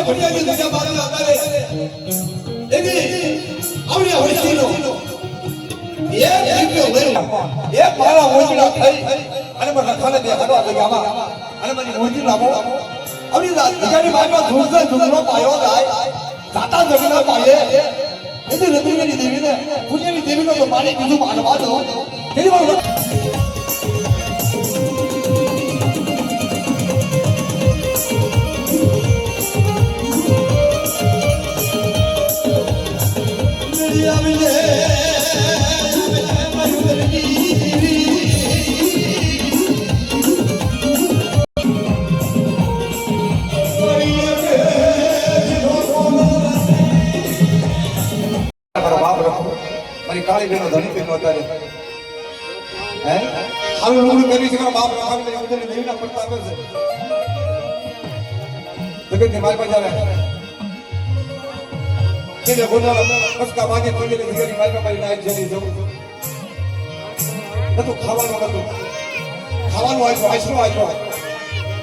ભણિયાની દુનિયા બાજુ આકારે એની આવડિયા હોઈસીનો એ દીકરો લઈ એ મારા મોજડા થઈ અને મને ખાને દે હડવા ગયામાં અને મને મોજી લાવો આવડી રાત દીકરી મારવા ધૂળસે ધૂળનો પાયો જાય જાતા જગના પાયે એની રતિની દેવીને પુણ્યની દેવીનો તો મારી કીધું માનવા દો તેની વાત કાળી બેનો ધણી બેનો અત્યારે હે હાલ લુગડું કરી છે બાપ ખાવી લે ઉધરી દેવીના પડતા આવે છે જગતની મારી પાસે આવે કેને ગોનાળો કસકા માગે પગે દીકરી મારી પાસે નાઈ જલી જવું નતું ખાવાનું આવ્યો આશરો આવ્યો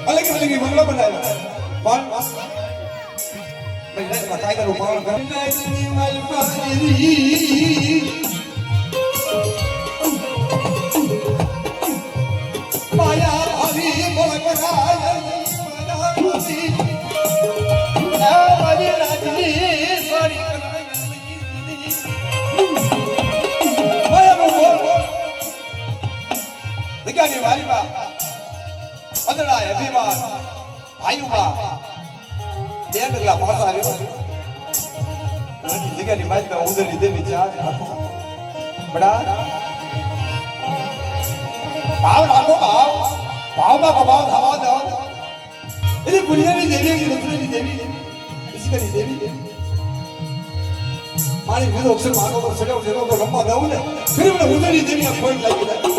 અલગ અલગ બંગલા બનાવ્યા પણ ભાઈ ના કાયદા નું પાલન કરે મારી પાસે માયા ભાવી બોલકરાય માયા ભાવી આ મારી રાજની સોરી માયા બોલ દીકરી વાલી બા અદડા અભિમાન ભાઈઓમાં બે ડગલા પાછા આવ્યો દીકરી મારી બા ઉદરી દેવી ચા બડા ભાવ રાખો ભાવમાં ભાવ થવા દો એટલે પુણ્યની દેવી રુદ્રની દેવી ઈશ્વરની દેવી મારી વિરોધ અક્ષર માનો તો સડો જેનો તો રમવા દઉં ને ફિર મને રુદ્રની દેવી કોઈ લાગી જાય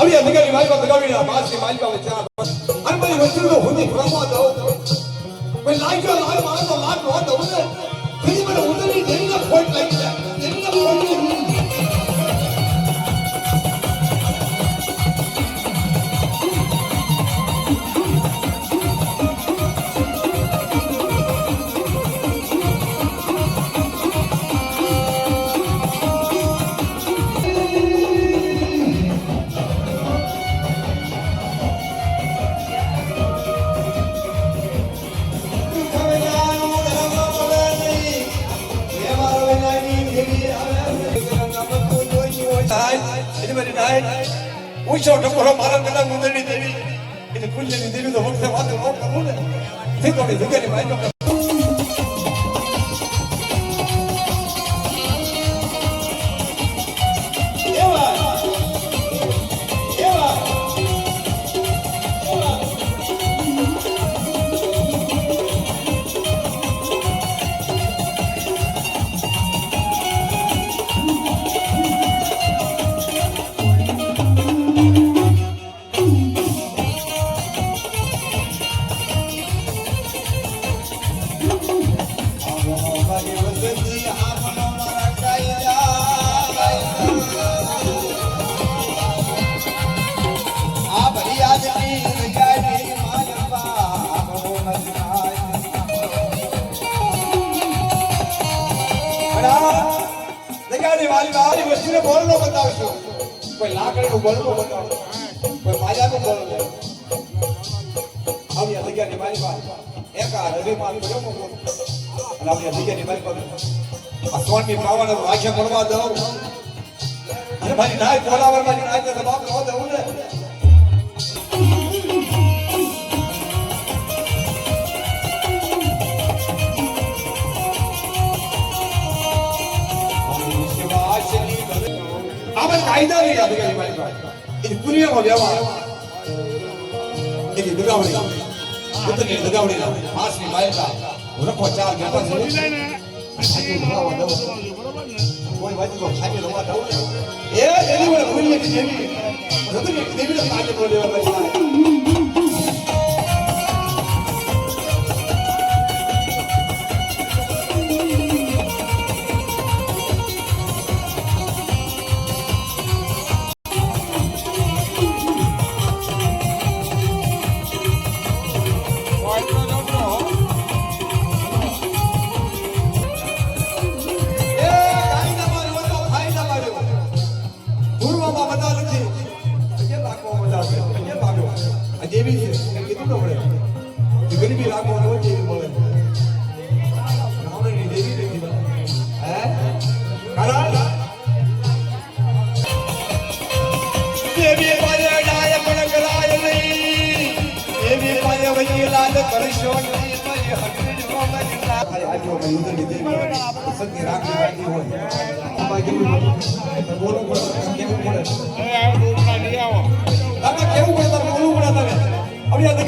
अभी अधिकारी मालिका दगावीना बादशी मालिका विचार अनबली वचनो होनी खरवा दो मैं लाइका लाल मार तो लाल बहुत दो ने फिर मैंने उधरी देना खोट लाइक है देना खोट Ucho no por mara que la mujer ni devi y de kulle ni devi do vokse va de vokse mune tengo que decir que mai no વસ્તુને બોલ નો બતાવશું કોઈ લાકડીનું બોલ નો બતાવશું કોઈ માજાનું બોલ નો આવી આ જગ્યાની મારી પાસે એક આ રવિમાન કર્યો મોકો અને આવી આ જગ્યાની મારી પાસે આ સ્વામી પાવાનો વાક્ય મળવા દઉં અને મારી નાય બોલાવર મારી નાય તો બાપ નો દઉં ને આપણે કાયદા નહીં અધિકારી મારી પાસે એ પુણ્યમાં વ્યવહાર એની દગાવડી પુત્રની દગાવડી માસની માયકા રખો ચાર બેઠા છે કોઈ વાત તો ખાઈ રવા દઉં એ એની વડે પુણ્ય કે જેવી રતની દેવીને કાજે બોલેવા ભાઈ દેવી છે એમ કીધું તો મળે ગરીબી લાગો ને જેવી મળે રાવણની દેવી દેવી હે કરા દેવી પારે ડાય પણ કરાય નહીં દેવી પારે વજી લાલ કરશો નહીં મારી હકડી નો મરી ના આજો મે ઉદરની દેવી સત્ય રાખી વાતી હોય આમાં કેવું બોલો બોલો કેવું પડે એ આ બોલના લઈ આવો તમે કેવું પડે બોલવું પડે તમે હવે આ